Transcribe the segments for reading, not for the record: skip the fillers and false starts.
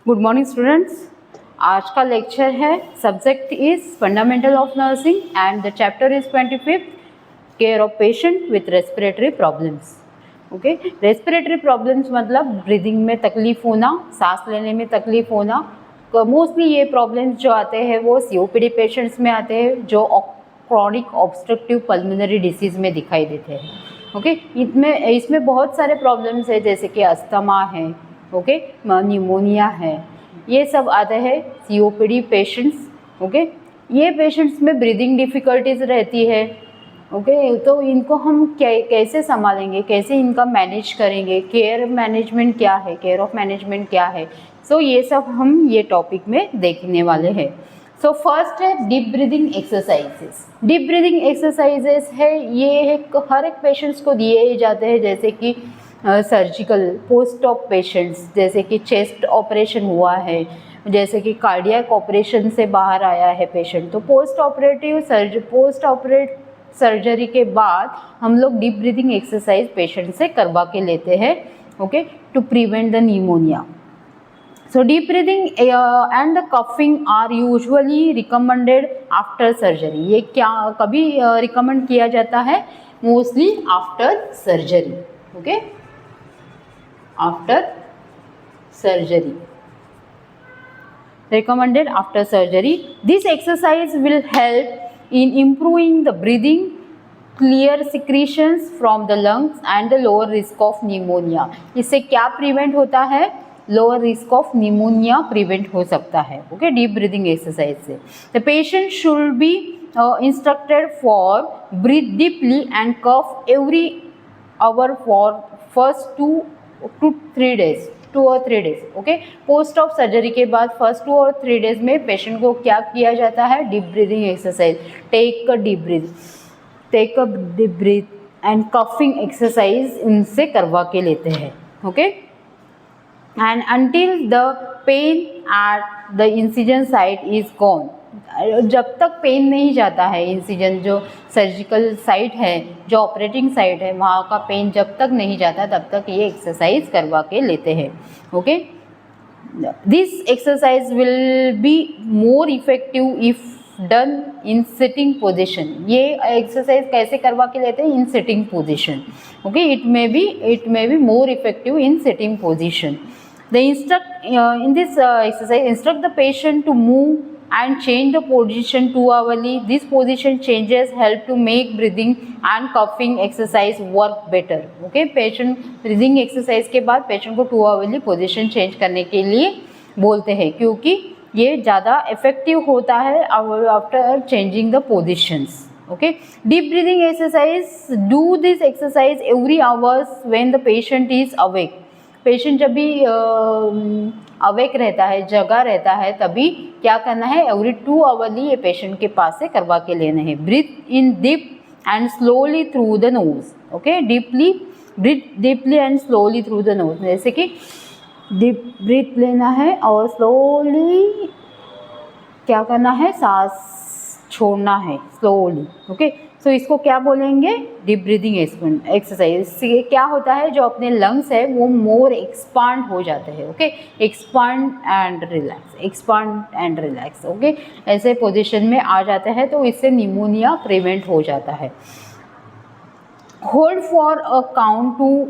Good morning students. आज का lecture है, subject is fundamental of nursing and the chapter is 25th care of patient with respiratory problems. Okay, respiratory problems मतलब breathing में तकलीफ होना, सांस लेने में तकलीफ होना। मोस्टली ये प्रॉब्लम्स जो आते हैं वो सीओपीडी पेशेंट्स में आते हैं जो क्रॉनिक ऑब्स्ट्रक्टिव पल्मोनरी डिसीज में दिखाई देते हैं। ओके, इसमें बहुत सारे प्रॉब्लम्स है, जैसे कि अस्थमा है, ओके, न्यूमोनिया है, ये सब आते हैं सीओपीडी पेशेंट्स। ओके, ये पेशेंट्स में ब्रीदिंग डिफ़िकल्टीज रहती है। ओके, तो इनको हम कैसे संभालेंगे, कैसे इनका मैनेज करेंगे, केयर मैनेजमेंट क्या है, केयर ऑफ मैनेजमेंट क्या है, सो ये सब हम ये टॉपिक में देखने वाले हैं। सो फर्स्ट है deep breathing exercises. Deep breathing exercises है, ये हर एक पेशेंट्स को दिए जाते हैं, जैसे कि सर्जिकल पोस्ट ऑप पेशेंट्स, जैसे कि चेस्ट ऑपरेशन हुआ है, जैसे कि कार्डियक ऑपरेशन से बाहर आया है पेशेंट, तो पोस्ट ऑपरेट सर्जरी के बाद हम लोग डीप ब्रीदिंग एक्सरसाइज पेशेंट से करवा के लेते हैं, okay, to prevent the pneumonia. So deep breathing and the coughing are usually recommended after surgery. ये क्या कभी recommend किया जाता है? Mostly after surgery. Okay? After surgery. Recommended after surgery. This exercise will help in improving the breathing, clear secretions from the lungs and the lower risk of pneumonia. इससे क्या prevent होता है? Lower risk of pneumonia prevent हो सकता है। Okay, deep breathing exercise से the patient should be instructed for breathe deeply and cough every hour for first 2 or 3 days। Okay, post of surgery के बाद फर्स्ट 2 और 3 days में patient को क्या किया जाता है? Deep breathing exercise, take a deep breath and coughing exercise इनसे करवा के लेते हैं। Okay, and until the pain at the incision site is gone। जब तक पेन नहीं जाता है, इंसिजन जो सर्जिकल साइट है, जो ऑपरेटिंग साइट है, वहाँ का पेन जब तक नहीं जाता तब तक ये एक्सरसाइज करवा के लेते हैं। Okay, this exercise will be more effective if done in sitting position. ये एक्सरसाइज कैसे करवा के लेते हैं? In sitting position. Okay, it may be more effective in sitting position. In this exercise, instruct the patient to move and change the position 2 hourly. These position changes help to make breathing and coughing exercise work better. Okay, patient breathing exercise के बाद patient को 2 hourly position change करने के लिए बोलते हैं, क्योंकि ये ज़्यादा effective होता है after changing the positions. Okay, deep breathing exercise, do this exercise every hours when the patient is awake. Patient जब भी अवेक रहता है, जगा रहता है, तभी क्या करना है? एवरी 2 hourly ये पेशेंट के पास से करवा के लेना है। Breathe in deep and slowly through the nose. Okay, breathe deeply and slowly through the nose, जैसे कि डीप ब्रीथ लेना है और स्लोली क्या करना है? सांस छोड़ना है स्लोली। ओके, सो इसको क्या बोलेंगे? Deep breathing exercise. इससे क्या होता है? जो अपने लंग्स है वो मोर एक्सपांड हो जाते हैं। Okay, expand and relax. Okay, ऐसे पोजीशन में आ जाते हैं, तो इससे निमोनिया प्रिवेंट हो जाता है। Hold for a count 2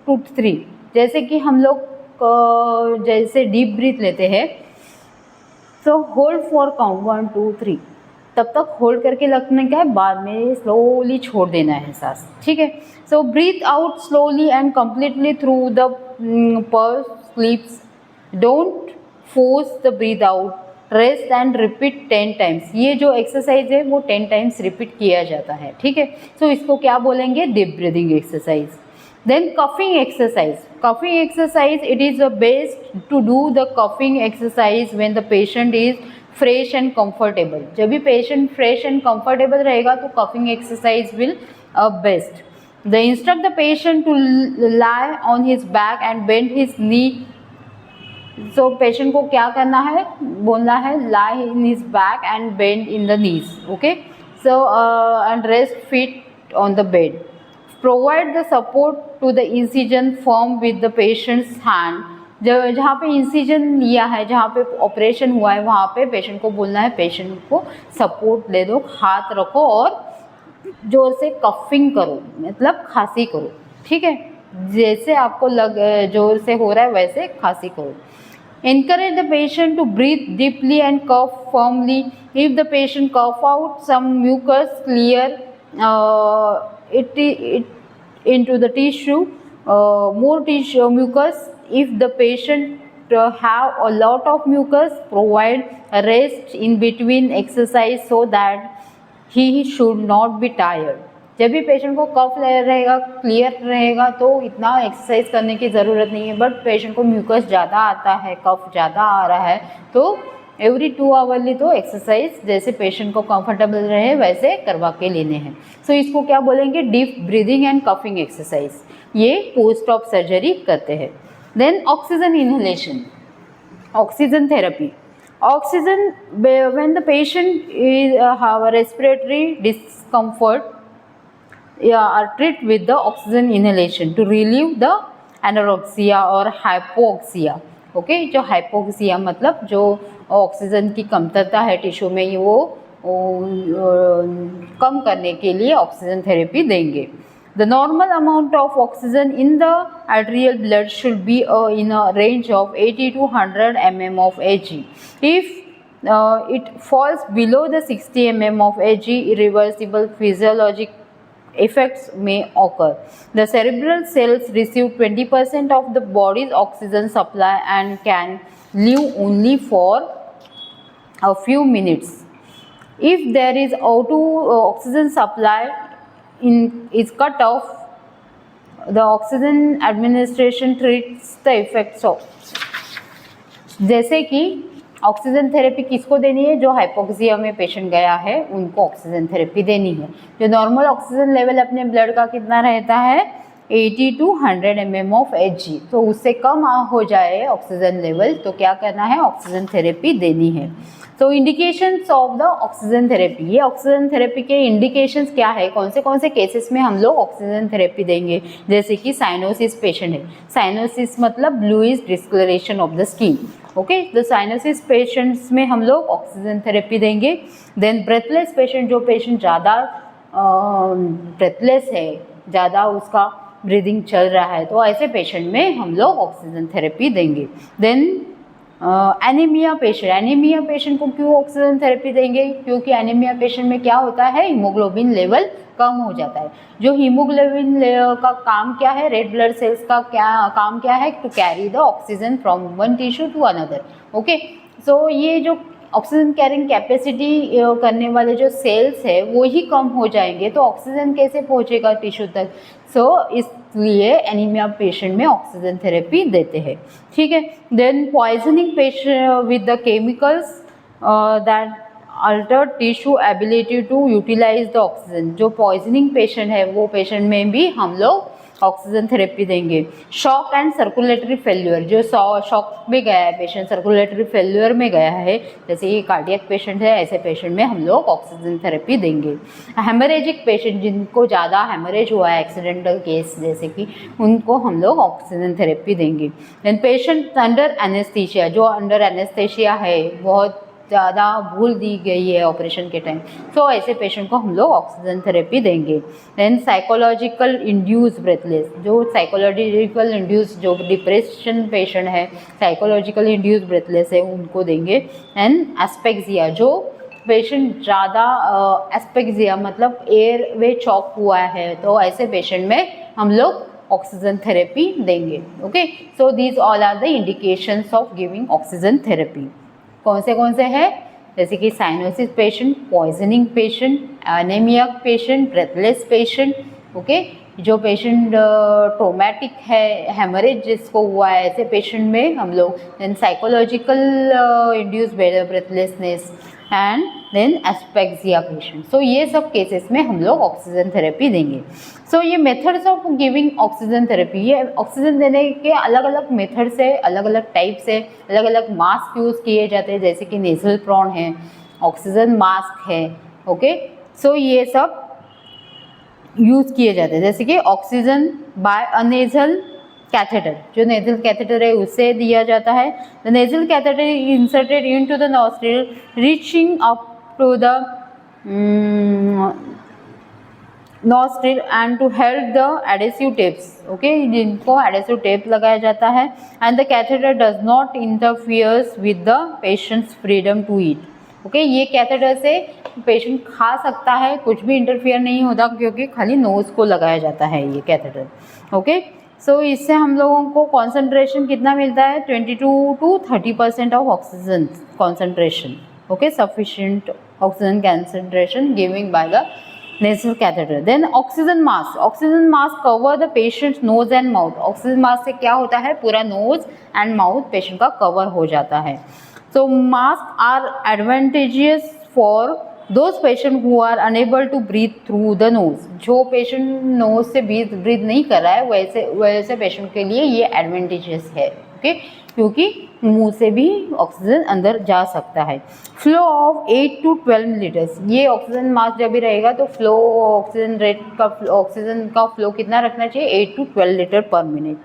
to 3। जैसे कि हम लोग जैसे डीप ब्रीथ लेते हैं, सो होल्ड फॉर काउंट 1 2 3, तब तक होल्ड करके रखने का है, बाद में स्लोली छोड़ देना है सांस। ठीक है, so breathe out slowly and completely through the pursed lips. Don't force the breath out, rest and repeat 10 times। ये जो एक्सरसाइज है वो 10 times रिपीट किया जाता है। ठीक है, सो इसको क्या बोलेंगे? Deep breathing exercise. Then coughing exercise, it is the best to do the coughing exercise when the patient is fresh and comfortable। जब भी patient fresh and comfortable रहेगा तो coughing exercise will best। The instruct the patient to lie on his back and bend his knee। so patient को क्या करना है? बोलना है lie in his back and bend in the knees। okay, so and rest feet on the bed। Provide the support to the incision firm with the patient's hand जहाँ पे incision लिया है, जहाँ पे ऑपरेशन हुआ है, वहाँ पे पेशेंट को बोलना है पेशेंट को सपोर्ट दे दो, हाथ रखो और जोर से कफिंग करो, मतलब खांसी करो, ठीक है। जैसे आपको जोर से हो रहा है वैसे खांसी करो। Encourage the patient to breathe deeply and cough firmly. If the patient cough out some mucus, clear it into the tissue, more tissue mucus. If the patient have a lot of mucus, provide a rest in between exercise so that he should not be tired. जब भी patient को कफ रहेगा, clear रहेगा, तो इतना exercise करने की ज़रूरत नहीं है। बट पेशेंट को म्यूकस ज़्यादा आता है, कफ ज़्यादा आ रहा है, तो एवरी 2 आवरली तो एक्सरसाइज जैसे पेशेंट को कंफर्टेबल रहे वैसे करवा के लेने हैं। सो इसको क्या बोलेंगे? Deep breathing and coughing exercise, ये पोस्ट ऑफ सर्जरी करते हैं। Then oxygen inhalation, oxygen therapy. Oxygen when the patient have a respiratory discomfort are treat with the oxygen inhalation to relieve the anorexia और hypoxia। Okay, जो hypoxia मतलब जो oxygen की कमतरता है टिश्यू में, वो कम करने के लिए ऑक्सीजन थेरेपी देंगे। The normal amount of oxygen in the arterial blood should be in a range of 80 to 100 mm of Hg. If it falls below the 60 mm of Hg, irreversible physiologic effects may occur. The cerebral cells receive 20% of the body's oxygen supply and can live only for a few minutes. If there is O2 oxygen supply is cut off, the oxygen administration treats the effects of, जैसे कि oxygen therapy किसको देनी है? जो hypoxia में patient गया है उनको ऑक्सीजन थेरेपी देनी है। जो नॉर्मल ऑक्सीजन लेवल अपने ब्लड का कितना रहता है? 80 to 100 mm ऑफ Hg। तो उससे कम हो जाए ऑक्सीजन लेवल तो क्या करना है? ऑक्सीजन थेरेपी देनी है। तो indications of the oxygen therapy, ये ऑक्सीजन थेरेपी के इंडिकेशंस क्या है? कौन से केसेस में हम लोग ऑक्सीजन थेरेपी देंगे? जैसे कि साइनोसिस पेशेंट है, साइनोसिस मतलब bluish discolouration of the skin. Okay, तो साइनोसिस पेशेंट्स में हम लोग ऑक्सीजन थेरेपी देंगे। देन ब्रेथलेस पेशेंट, जो पेशेंट ज़्यादा ब्रेथलेस है, ज़्यादा उसका ब्रीदिंग चल रहा है, तो ऐसे पेशेंट में हम लोग ऑक्सीजन थेरेपी देंगे। Then anaemia patient, anaemia patient को क्यों ऑक्सीजन थेरेपी देंगे? क्योंकि एनीमिया पेशेंट में क्या होता है? हीमोग्लोबिन लेवल कम हो जाता है। जो हीमोग्लोबिन का काम क्या है? रेड ब्लड सेल्स का काम क्या है? To carry the oxygen from one tissue to another. Okay, so ये जो ऑक्सीजन कैरिंग कैपेसिटी करने वाले जो सेल्स है वो ही कम हो जाएंगे, तो ऑक्सीजन कैसे पहुंचेगा टिश्यू तक? सो इसलिए एनीमिया पेशेंट में ऑक्सीजन थेरेपी देते हैं, ठीक है। Then poisoning patient with the chemicals that alter tissue ability to utilise the oxygen, जो पॉइजनिंग पेशेंट है वो पेशेंट में भी हम लोग ऑक्सीजन थेरेपी देंगे। शॉक एंड सर्कुलेटरी फेल्यूर, जो शॉक में गया है पेशेंट, सर्कुलेटरी फेल्यूर में गया है, जैसे ये कार्डियक पेशेंट है, ऐसे पेशेंट में हम लोग ऑक्सीजन थेरेपी देंगे। हेमरेजिक पेशेंट, जिनको ज़्यादा हेमरेज हुआ है, एक्सीडेंटल केस जैसे कि, उनको हम लोग ऑक्सीजन थेरेपी देंगे। देन पेशेंट अंडर एनेस्थीसिया, जो अंडर एनेस्थीसिया है, बहुत ज़्यादा भूल दी गई है ऑपरेशन के टाइम, तो ऐसे पेशेंट को हम लोग ऑक्सीजन थेरेपी देंगे। देन साइकोलॉजिकल इंड्यूस ब्रेथलेस, जो साइकोलॉजिकल इंड्यूस, जो डिप्रेशन पेशेंट है, साइकोलॉजिकल इंड्यूस ब्रेथलेस है, उनको देंगे। एंड एस्पेक्सिया, जो पेशेंट ज़्यादा एस्पेक्सिया मतलब एयर वे चॉक हुआ है, तो ऐसे पेशेंट में हम लोग ऑक्सीजन थेरेपी देंगे। Okay, so these all are the indications of giving oxygen therapy. कौन से हैं? जैसे कि cyanosis patient, poisoning patient, anaemia patient, breathless patient. Okay, जो पेशेंट ट्रोमैटिक है, हेमरेज जिसको हुआ है, ऐसे पेशेंट में हम लोग। Then psychological induced breathlessness and then asphyxia patient. So ये सब केसेस में हम लोग ऑक्सीजन थेरेपी देंगे। सो ये methods of giving oxygen therapy, ये ऑक्सीजन देने के अलग अलग मेथड्स है, अलग अलग टाइप्स है, अलग अलग मास्क यूज़ किए जाते हैं, जैसे कि नेजल प्रॉन है, ऑक्सीजन मास्क है। ओके, सो ये सब यूज़ किए जाते हैं, जैसे कि ऑक्सीजन बाय अनेजल कैथेटर, जो नेजल कैथेटर है उससे दिया जाता है। The nasal catheter inserted into the nostril reaching up to the nostril and to help the adhesive tapes, okay, जिनको एडेसिव टेप लगाया जाता है। And the catheter does not interferes with the patient's freedom to eat, okay. ये catheter से patient खा सकता है, कुछ भी इंटरफियर नहीं होता क्योंकि खाली नोज़ को लगाया जाता है ये कैथेटर, ओके। सो इससे हम लोगों को कॉन्सेंट्रेशन कितना मिलता है, 22 to 30% of oxygen concentration, okay, sufficient oxygen concentration giving by the nasal catheter. Then oxygen mask. Oxygen mask cover the patient's nose and mouth. Oxygen mask से क्या होता है, पूरा nose and mouth पेशेंट का cover हो जाता है। So mask are advantageous for those patient who are unable to breathe through the nose. जो पेशेंट नोज से ब्रीथ नहीं कर रहा है वैसे पेशेंट के लिए ये एडवांटेजेस है, ओके, क्योंकि मुंह से भी ऑक्सीजन अंदर जा सकता है। फ्लो ऑफ 8 to 12 लीटर्स, ये ऑक्सीजन मास्क जब भी रहेगा तो फ्लो ऑक्सीजन रेट का ऑक्सीजन का फ्लो कितना रखना चाहिए, 8 to 12 litre per minute,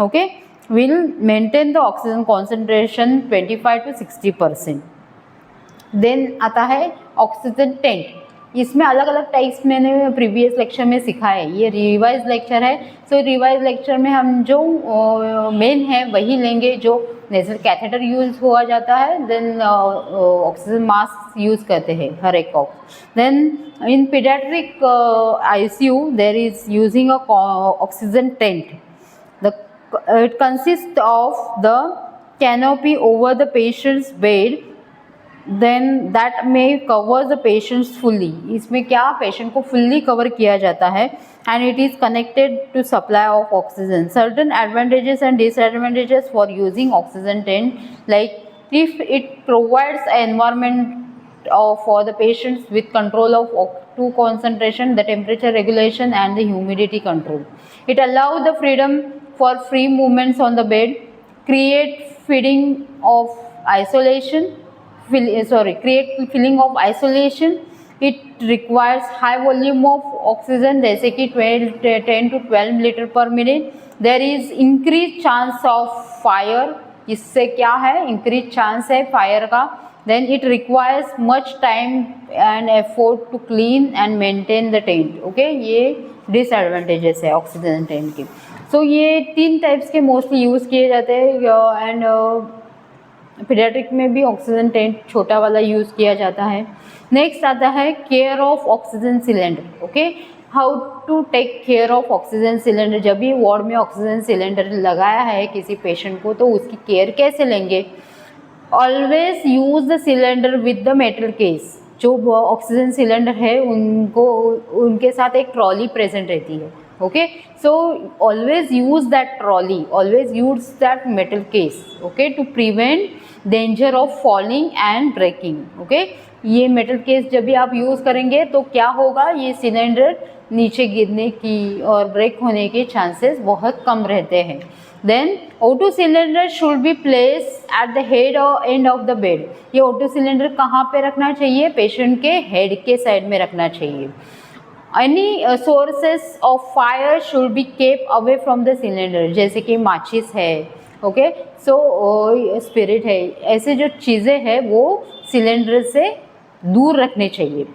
okay. Will maintain the oxygen concentration 25 to 60%। Then आता है ऑक्सीजन टेंट। इसमें अलग अलग टाइप्स मैंने प्रीवियस लेक्चर में सिखाया है, ये रिवाइज लेक्चर है। सो रिवाइज लेक्चर में हम जो मेन है वही लेंगे, जो नेजल कैथेटर यूज हुआ जाता है, देन ऑक्सीजन मास्क यूज करते हैं हर एक को। Then in paediatric ICU there is using a oxygen tent. It consists of the canopy over the patient's bed, then that may cover the patients fully. इसमें क्या पेशेंट को fully cover किया जाता है, and it is connected to supply of oxygen. Certain advantages and disadvantages for using oxygen tent, like if it provides an environment for the patients with control of O2 concentration, the temperature regulation and the humidity control. It allows the freedom for free movements on the bed, create feeling of isolation. Create feeling of isolation. It requires high volume of oxygen, जैसे कि 10 to 12 litre per minute. There is increased chance of fire, इससे क्या है, increased chance है fire का। Then it requires much time and effort to clean and maintain the tent, okay, ये disadvantages है oxygen tent की। सो ये 3 टाइप्स के मोस्टली यूज़ किए जाते हैं, एंड पीडियाट्रिक में भी ऑक्सीजन टेंट छोटा वाला यूज़ किया जाता है। नेक्स्ट आता है care of oxygen cylinder, okay, how to take care of oxygen cylinder. जब भी वार्ड में ऑक्सीजन सिलेंडर लगाया है किसी पेशेंट को तो उसकी केयर कैसे लेंगे। Always use the cylinder with the metal case. जो ऑक्सीजन सिलेंडर है उनके साथ एक ट्रॉली प्रेजेंट रहती है, okay, so always use that trolley, always use that metal case, okay, to prevent danger of falling and breaking, okay। ये metal case जब भी आप यूज़ करेंगे तो क्या होगा, ये सिलेंडर नीचे गिरने की और ब्रेक होने के चांसेस बहुत कम रहते हैं। Then O2 cylinder should be place at the head और एंड ऑफ द बेड। ये O2 सिलेंडर कहाँ पे रखना चाहिए, पेशेंट के हेड के साइड में रखना चाहिए। Any sources of fire should be kept away from the cylinder, जैसे कि माचिस है, ओके, सो स्पिरिट है, ऐसे जो चीज़ें हैं वो सिलेंडर से दूर रखने चाहिए।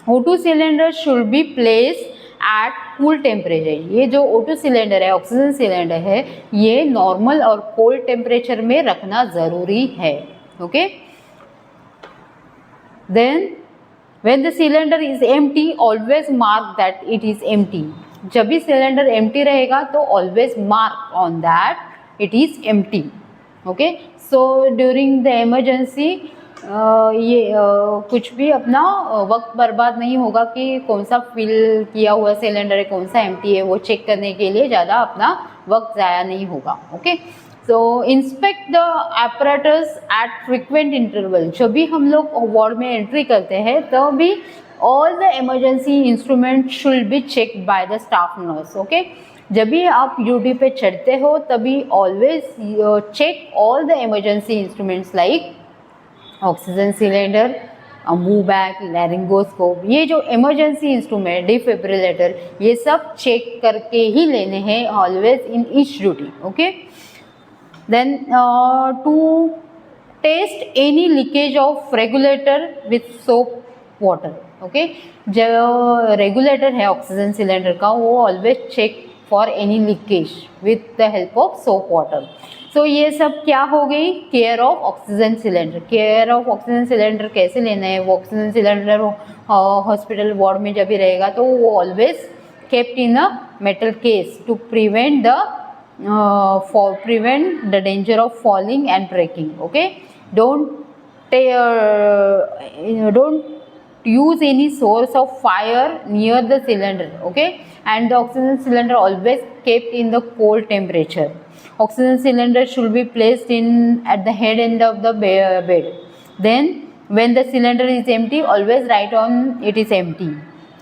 O2 cylinder should be place eight cool temperature. ये जो O2 सिलेंडर है, ऑक्सीजन सिलेंडर है, ये नॉर्मल और कोल्ड टेम्परेचर में रखना ज़रूरी है, okay. Then when the cylinder is empty, always mark that it is empty. जब भी सिलेंडर empty रहेगा तो always mark on that it is empty, okay। so during the emergency ये कुछ भी अपना वक्त बर्बाद नहीं होगा कि कौन सा फिल किया हुआ सिलेंडर है, कौन सा एम्प्टी है, वो चेक करने के लिए ज़्यादा अपना वक्त ज़ाया नहीं होगा, okay. So inspect the apparatus at frequent interval. जब भी हम लोग वार्ड में एंट्री करते हैं तो भी all the emergency instrument should be check by the staff nurse, okay. जब भी आप ड्यूटी पे चढ़ते हो तभी always check all the emergency instruments like oxygen cylinder, मूवबैक, लैरिंगोस्कोप, ये जो इमरजेंसी इंस्ट्रूमेंट, डिफिब्रिलेटर, ये सब चेक करके ही लेने हैं always in each duty. Okay. Then to test any leakage of regulator with soap water. Okay. जो रेगुलेटर है ऑक्सीजन सिलेंडर का, वो always check for any leakage with the help of soap water. So ये सब क्या हो गई, care of oxygen cylinder. Care of oxygen cylinder कैसे लेना है, वो ऑक्सीजन सिलेंडर हॉस्पिटल वार्ड में जब भी रहेगा तो वो always kept in a metal case to prevent the danger of falling and breaking. Okay. Don't use any source of fire near the cylinder. Okay. And the oxygen cylinder always kept in the cold temperature. Oxygen cylinder should be placed at the head end of the bed. Then when the cylinder is empty, always write on it is empty.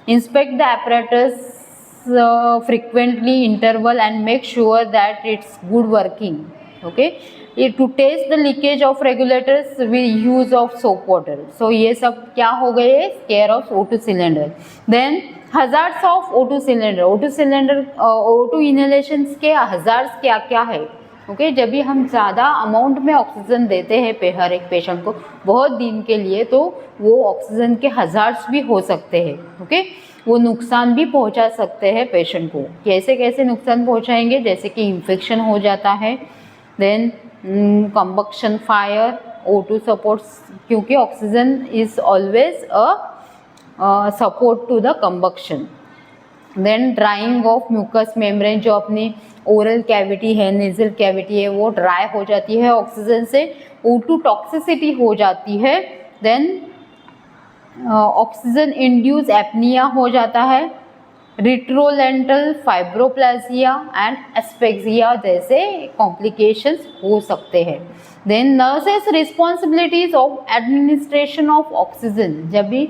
Inspect the apparatus frequently interval and make sure that it's good working. Okay. To test the leakage of regulators with use of soap water. So ये सब क्या हो गए, care of O2 cylinder. Then hazards of O2 cylinder. O2 inhalations के hazards क्या क्या है. Okay. जब भी हम ज़्यादा अमाउंट में ऑक्सीजन देते हैं हर एक पेशेंट को बहुत दिन के लिए, तो वो ऑक्सीजन के हज़ार्ड्स भी हो सकते हैं. ओके. वो नुकसान भी पहुंचा सकते हैं पेशेंट को. कैसे कैसे नुकसान पहुंचाएंगे, जैसे कि इन्फेक्शन हो जाता है. Then combustion fire. O2 supports, क्योंकि oxygen is always a support to the combustion. Then drying of mucous membrane. जो अपनी ओरल कैविटी है, नेजल कैविटी है, वो ड्राई हो जाती है ऑक्सीजन से. O2 टॉक्सिसिटी हो जाती है. देन ऑक्सीजन इंड्यूस एपनिया हो जाता है. रिट्रोलेंटल फाइब्रोप्लाजिया एंड एस्पेक्सिया जैसे कॉम्प्लिकेशंस हो सकते हैं. Then nurses responsibilities of administration of oxygen. जब भी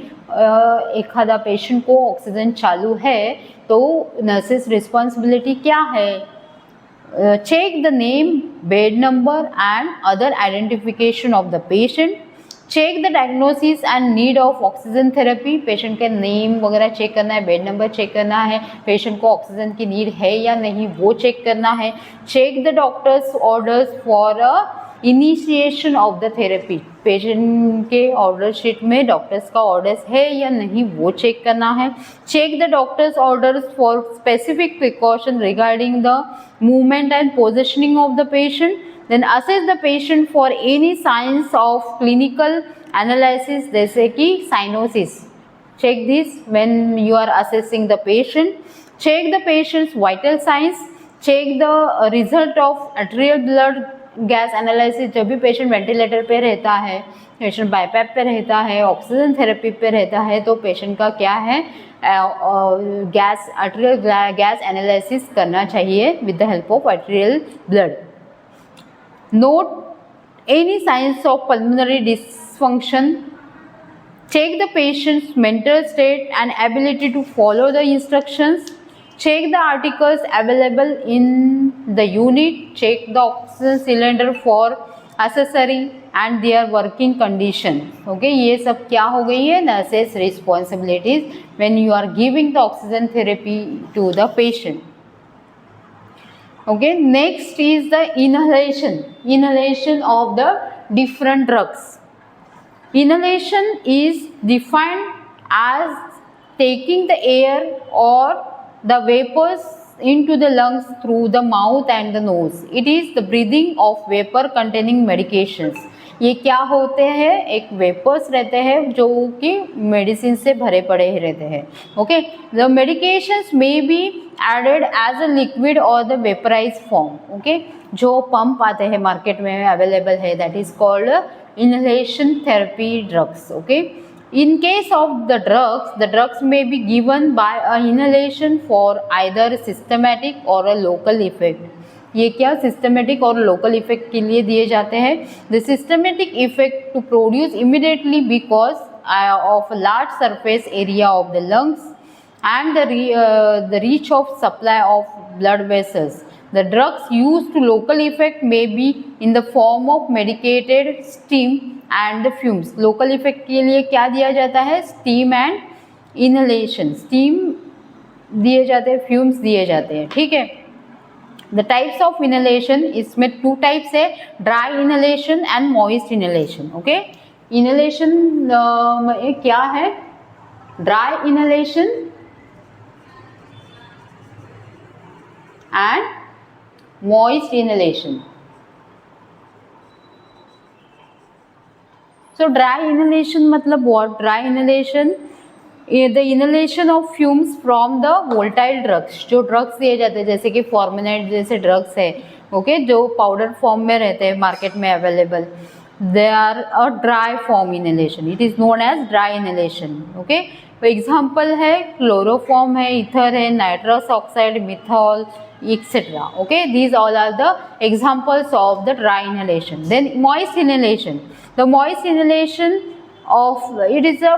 एखादा पेशेंट को ऑक्सीजन चालू है तो नर्सेस रिस्पॉन्सिबिलिटी क्या है, check the name, bed number and other identification of the patient. Check the diagnosis and need of oxygen therapy. Patient के नेम वगैरह चेक करना है, बेड नंबर चेक करना है, पेशेंट को ऑक्सीजन की नीड है या नहीं वो चेक करना है. Check the doctor's orders for initiation of the therapy. Patient के ऑर्डर शीट में डॉक्टर्स का ऑर्डर्स है या नहीं वो चेक करना है. Check the doctor's orders for specific precaution regarding the movement and positioning of the patient. Then assess the patient for any signs of clinical analysis जैसे कि cyanosis. Check this when you are assessing the patient. Check the patient's vital signs. Check the result of arterial blood gas analysis. जब भी patient ventilator पे रहता है, patient BiPAP पे रहता है, ऑक्सीजन थेरेपी पे रहता है, तो पेशेंट का क्या है, आर्टेरियल गैस एनालिसिस करना चाहिए with the help of arterial blood. Note any signs of pulmonary dysfunction. Check the patient's mental state and ability to follow the instructions. Check the articles available in the unit. Check the oxygen cylinder for accessory and their working condition. Okay, ये सब क्या हो गई है, nurses responsibilities when you are giving the oxygen therapy to the patient. Okay, next is the inhalation of the different drugs. Inhalation is defined as taking the air or the vapors into the lungs through the mouth and the nose. It is the breathing of vapor containing medications. ये क्या होते हैं, एक vapours रहते हैं जो कि medicine से भरे पड़े रहते हैं. Okay. The medications may be added as a liquid और द वेपराइज फॉर्म. ओके. जो पंप आते हैं मार्केट में अवेलेबल है, that is called inhalation therapy drugs. Okay. In case of the drugs may be given by a inhalation for either systematic or a local effect. ये क्या systematic और local effect के लिए दिए जाते हैं. The systematic effect to produce immediately because of large surface area of the lungs and the reach of supply of blood vessels. The drugs used to local effect may be in the form of medicated steam and the fumes. Local effect के लिए क्या दिया जाता है, steam and inhalation, steam दिए जाते हैं, fumes दिए जाते हैं, ठीक है। द टाइप्स ऑफ इनहेलेशन, इसमें 2 टाइप्स है, dry inhalation and moist inhalation, okay. Inhalation क्या है, dry inhalation and moist inhalation. So dry inhalation मतलब what, dry inhalation the inhalation of fumes from the volatile drugs, जो drugs दिए जाते हैं जैसे कि फॉर्मिनाइड जैसे ड्रग्स है, ओके, जो पाउडर फॉर्म में रहते हैं मार्केट में available, they are a dry form inhalation, it is known as dry inhalation, okay. Example है क्लोरोफॉर्म है, ईथर है, nitrous oxide, menthol etc, okay, these all are the examples of the dry inhalation. Then moist inhalation, the moist inhalation of, it is a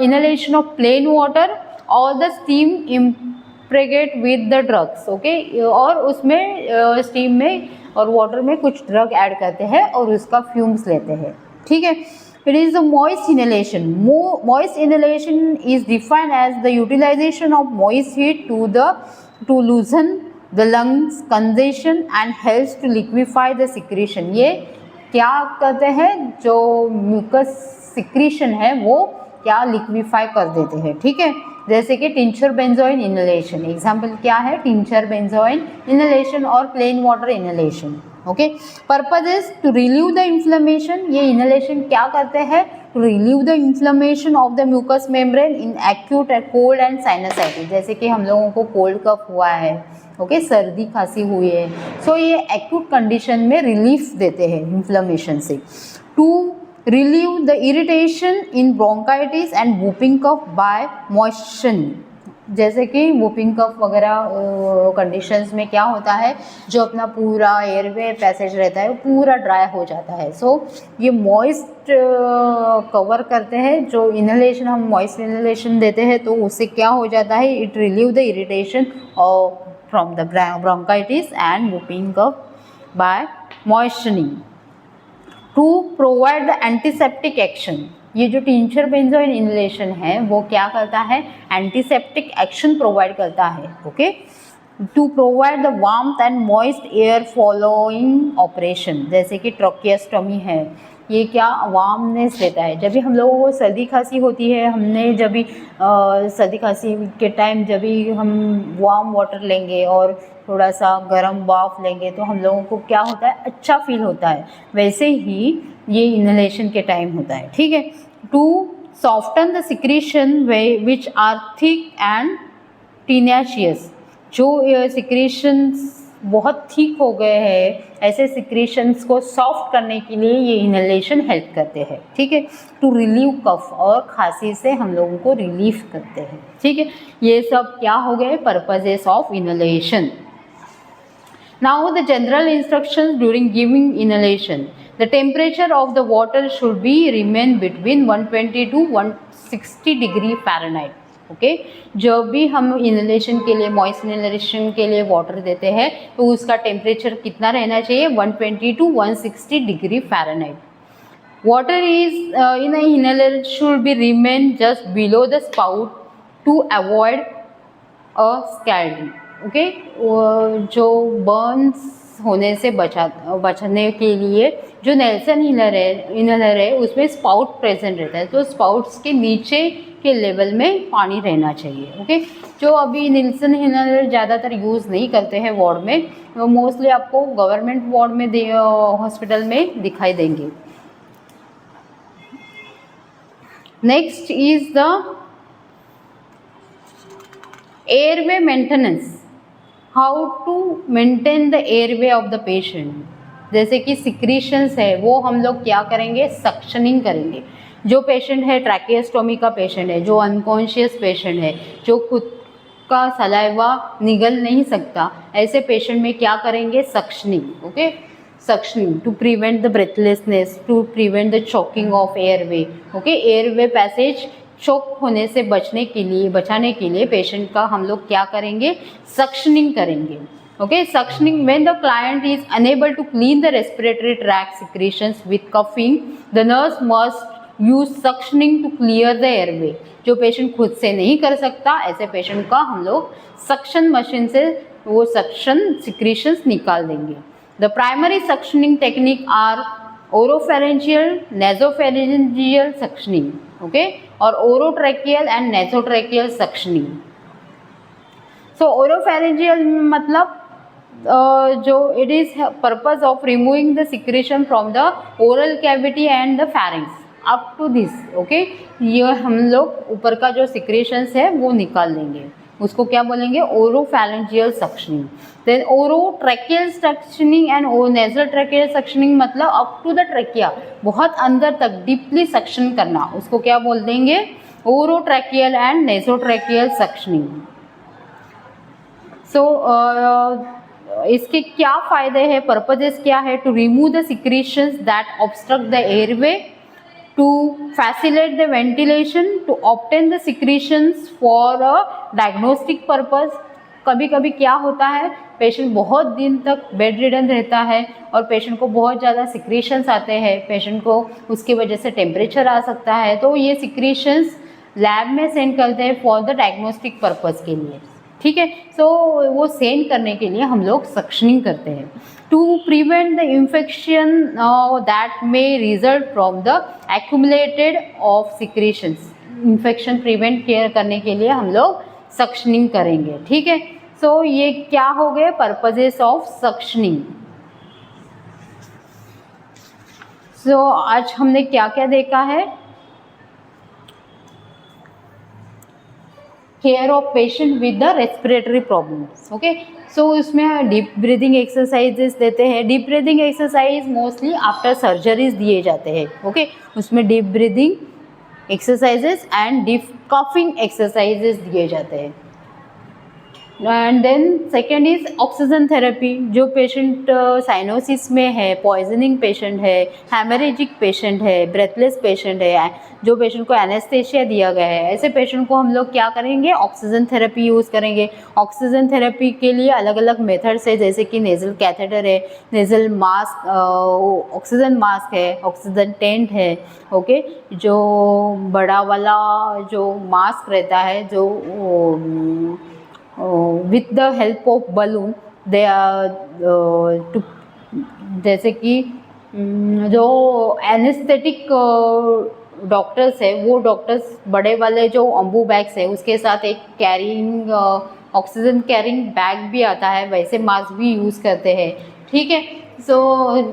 inhalation of plain water or the steam impregnate with the drugs, okay, और उसमें steam में और water में कुछ drug add करते हैं और उसका फ्यूम्स लेते हैं, ठीक है। It is a moist inhalation. Moist inhalation is defined as the utilization of moist heat to loosen the lungs congestion and helps to liquefy the secretion. ये क्या करते हैं, जो म्यूकस सिक्रीशन है वो क्या लिक्विफाई कर देते हैं, ठीक है। जैसे कि टिंचर बेंजोइन इनहेलेशन, एग्जाम्पल क्या है, टिंचर बेंजोइन इनहेलेशन और plain water inhalation, okay. Purpose is to relieve the inflammation, ये इनहेलेशन क्या करते हैं, to relieve the inflammation of the mucous membrane in acute cold and sinusitis, जैसे कि हम लोगों को कोल्ड कफ हुआ है, ओके, सर्दी खांसी हुई है, सो ये एक्यूट कंडीशन में रिलीफ देते हैं इन्फ्लेमेशन से। To relieve the irritation in bronchitis and whooping cough by moisturising, जैसे कि वूपिंग कफ वगैरह कंडीशंस में क्या होता है, जो अपना पूरा एयरवे पैसेज रहता है वो पूरा ड्राई हो जाता है, सो ये मॉइस्ट कवर करते हैं। जो इनहेलेशन हम मॉइस्ट इनहेलेशन देते हैं तो उससे क्या हो जाता है, it relieve the irritation of from the bronchitis and whooping cough by moistening. To provide the antiseptic action, ये जो टिंचर बेंजोइन इनहेलेशन है वो क्या करता है, एंटीसेप्टिक एक्शन प्रोवाइड करता है, ओके। To provide the warmth and moist air following operation, जैसे कि ट्रोकियोस्टोमी है, ये क्या वार्मनेस देता है। जब भी हम लोगों को सर्दी खांसी होती है, हमने जब भी सर्दी खांसी के टाइम जब भी हम वार्म वाटर लेंगे और थोड़ा सा गर्म बाफ लेंगे तो हम लोगों को क्या होता है, अच्छा फील होता है, वैसे ही ये इनहेलेशन के टाइम होता है, ठीक है। To soften the secretion which are thick and tenacious, जो सिक्रीशंस बहुत थिक हो गए हैं, ऐसे सिक्रीशंस को सॉफ्ट करने के लिए ये इनहेलेशन हेल्प करते हैं, ठीक है। टू रिलीव कफ, और खांसी से हम लोगों को रिलीफ करते हैं, ठीक है। ये सब क्या हो गए, purposes of inhalation. Now the general instructions during giving inhalation, the temperature of the water should be remain between 120 to 160 degree Fahrenheit, okay. जब भी हम इनहेलेशन के लिए, मॉइस्ट इनहेलेशन के लिए वाटर देते हैं तो उसका टेम्परेचर कितना रहना चाहिए, 120 to 160 degree Fahrenheit. Water is in inhaler should be remain just below the spout to avoid a scalding, okay. जो बर्न्स होने से बचने के लिए जो नेल्सन इनहेलर है उसमें स्पाउट प्रेजेंट रहता है, तो स्पाउट्स के नीचे के लेवल में पानी रहना चाहिए, ओके। जो अभी नेल्सन इनहेलर ज़्यादातर यूज़ नहीं करते हैं वार्ड में, वो मोस्टली आपको गवर्नमेंट वार्ड में हॉस्पिटल में दिखाई देंगे। Next is the airway maintenance, how to maintain the airway of the patient, जैसे कि सिक्रीशंस है वो हम लोग क्या करेंगे, सक्शनिंग करेंगे। जो पेशेंट है, ट्रैकियोस्टोमी का पेशेंट है, जो अनकॉन्शियस पेशेंट है, जो खुद का सलाइवा निगल नहीं सकता, ऐसे पेशेंट में क्या करेंगे, suctioning, okay. Suctioning to prevent the breathlessness, to prevent the choking of airway, okay. Airway passage choke होने से बचाने के लिए पेशेंट का हम लोग क्या करेंगे, सक्शनिंग करेंगे। Okay, suctioning when the client is unable to clean the respiratory tract secretions with coughing, the nurse must use suctioning to clear the airway. जो पेशेंट खुद से नहीं कर सकता, ऐसे पेशेंट का हम लोग सक्शन मशीन से वो सक्शन सिक्रीशंस निकाल देंगे. The primary suctioning technique are oropharyngeal, nasopharyngeal suctioning, okay, or orotracheal and nasotracheal suctioning. So oropharyngeal मतलब जो it is purpose of removing the secretion from the oral cavity and the pharynx up to this, okay. ये हम लोग ऊपर का जो secretions है वो निकाल देंगे, उसको क्या बोलेंगे, oropharyngeal suctioning. Then orotracheal suctioning and nasotracheal suctioning मतलब up to the trachea, बहुत अंदर तक deeply suction करना, उसको क्या बोल देंगे, orotracheal and nasotracheal suctioning. So इसके क्या फ़ायदे हैं, पर्पजेस क्या है, to remove the secretions that obstruct the airway, to facilitate the ventilation, to obtain the secretions for a diagnostic purpose. कभी कभी क्या होता है, पेशेंट बहुत दिन तक बेड रिडन रहता है और पेशेंट को बहुत ज़्यादा सिक्रीशंस आते हैं, पेशेंट को उसकी वजह से टेम्परेचर आ सकता है, तो ये सिक्रीशंस लैब में सेंड करते हैं फॉर द डायग्नोस्टिक पर्पस के लिए, ठीक है. सो वो सेंड करने के लिए हम लोग सक्शनिंग करते हैं. To prevent the infection that may result from the accumulated of secretions, infection prevent करने के लिए हम लोग सक्शनिंग करेंगे, ठीक है. सो ये क्या हो गए पर्पजेस ऑफ सक्शनिंग. सो आज हमने क्या क्या देखा है, care of patient with the respiratory problems, okay. So उसमें डीप ब्रीदिंग एक्सरसाइजेस देते हैं. Deep breathing exercise mostly after surgeries दिए जाते हैं, ओके. उसमें deep breathing exercises and deep coughing exercises दिए जाते हैं. And then second is oxygen therapy. जो पेशेंट साइनोसिस में है, पॉइजनिंग पेशेंट है, हेमरेजिक पेशेंट है, ब्रेथलेस पेशेंट है, जो पेशेंट को एनेस्थेशिया दिया गया है, ऐसे पेशेंट को हम लोग क्या करेंगे, ऑक्सीजन थेरेपी यूज़ करेंगे. ऑक्सीजन थेरेपी के लिए अलग अलग मेथड्स है, जैसे कि नेज़ल कैथेटर है, नेज़ल मास्क, ऑक्सीजन मास्क है, ऑक्सीजन टेंट है, ओके. जो बड़ा वाला जो मास्क रहता है, जो with the help of balloon they are to, जैसे कि जो एनेस्थेटिक डॉक्टर्स है, वो डॉक्टर्स बड़े वाले जो अम्बू बैग्स है उसके साथ एक कैरिंग ऑक्सीजन कैरिंग बैग भी आता है, वैसे मास्क भी यूज़ करते हैं, ठीक है. So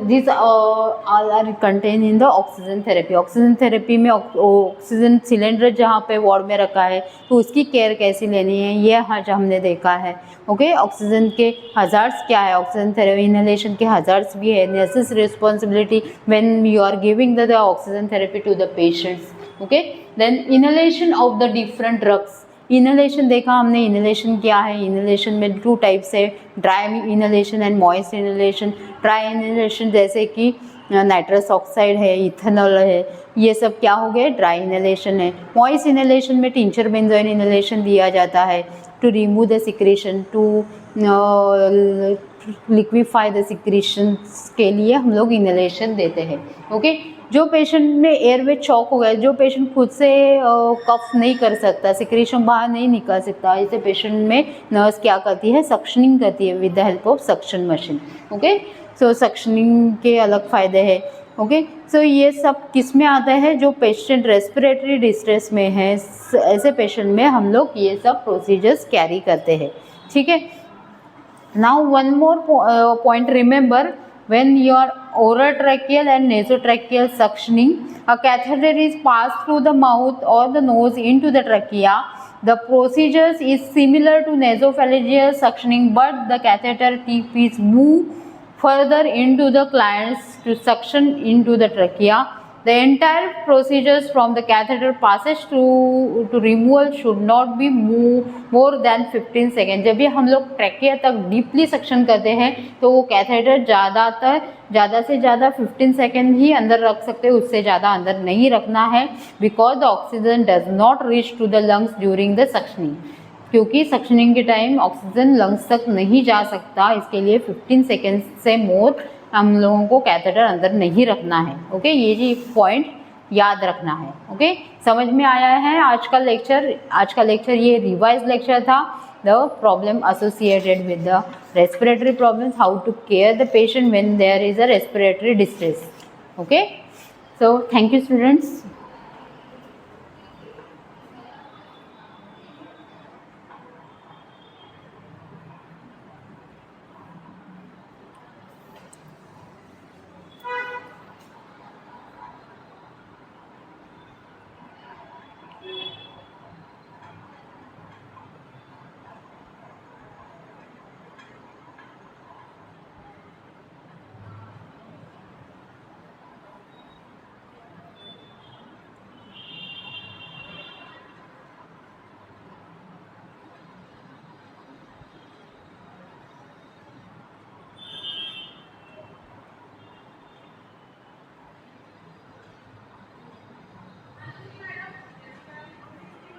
this all are contain in the oxygen therapy. Oxygen therapy में ऑक्सीजन सिलेंडर जहाँ पे वार्ड में रखा है तो उसकी केयर कैसी लेनी है, ये आज हमने देखा है, ओके. ऑक्सीजन के हज़ार्ड्स क्या है, ऑक्सीजन थेरेपी इनहेलेशन के हज़ार्ड्स भी है, necessary responsibility when you are giving the oxygen therapy to the patients, okay. Then inhalation of the different drugs. Inhalation देखा हमने, इनहेलेशन क्या है, इनहेलेशन में 2 टाइप्स है, dry inhalation and moist inhalation. Dry inhalation जैसे कि नाइट्रस ऑक्साइड है, ethanol है, ये सब क्या हो गए, ड्राई इनहेलेशन है. मॉइस्ट इनहेलेशन में टिंचर बेंजोइन इनहेलेशन दिया जाता है to remove the secretion, to liquefy the secretions के लिए हम लोग इनहेलेशन देते हैं, ओके. जो पेशेंट में एयरवे चॉक हो गया, जो पेशेंट खुद से कफ नहीं कर सकता, सिक्रेशन बाहर नहीं निकाल सकता, ऐसे पेशेंट में नर्स क्या करती है, सक्शनिंग करती है with the help of suction machine, okay. So suctioning के अलग फ़ायदे हैं, ओके. सो ये सब किस में आता है, जो पेशेंट रेस्पिरेटरी डिस्ट्रेस में है, ऐसे पेशेंट में हम लोग ये सब प्रोसीजर्स कैरी करते हैं, ठीक है. Now one more point remember, when you are orotracheal and nasotracheal suctioning, a catheter is passed through the mouth or the nose into the trachea. The procedures is similar to nasopharyngeal suctioning, but the catheter tip is moved further into the clients to suction into the trachea. The entire procedures from the catheter passage to removal should not be more than 15 seconds. जब भी हम लोग trachea तक deeply suction करते हैं तो वो catheter ज़्यादा से ज़्यादा 15 सेकेंड ही अंदर रख सकते हैं, उससे ज़्यादा अंदर नहीं रखना है, because the oxygen does not reach to the lungs during the suctioning. क्योंकि सक्शनिंग के टाइम ऑक्सीजन लंग्स तक नहीं जा सकता, इसके लिए 15 सेकेंड से मोर हम लोगों को कैथेटर अंदर नहीं रखना है। ओके, ये जी पॉइंट याद रखना है। ओके, समझ में आया है आज का लेक्चर ये रिवाइज लेक्चर था। The problem associated with the respiratory problems, how to care the patient when there is a respiratory distress. Okay, so thank you students.